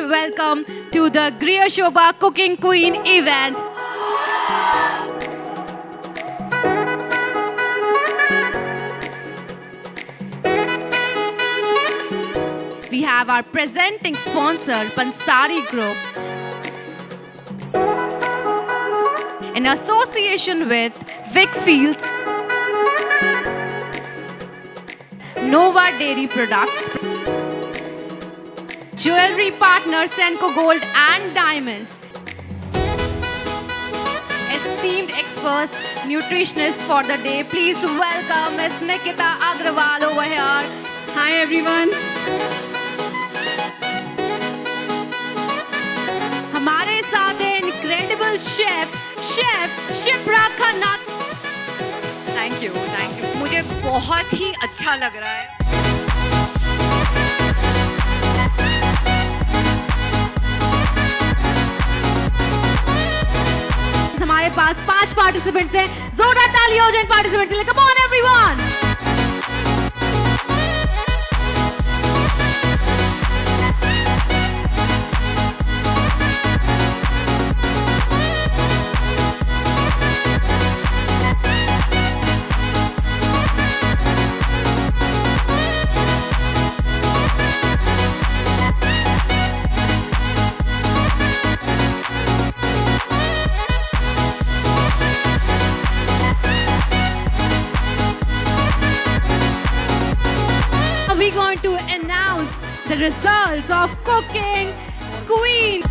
warm welcome to the Grihshobha Cooking Queen Event. We have our presenting sponsor, Pansari Group, in association with Wickfield, Nova Dairy Products, Jewelry Partner Senco Gold and Diamonds, esteemed expert nutritionist for the day. Please welcome Ms. Nikita Agrawal over here. Hi everyone. हमारे साथ है incredible chef Shipra Khanna. Thank you मुझे बहुत ही अच्छा लग रहा है. हमारे पास 5 पार्टिसिपेंट्स हैं. जोरदार ताली हो जाए इन पार्टिसिपेंट्स के लिए. Come on everyone. We're going to announce the results of Cooking Queen.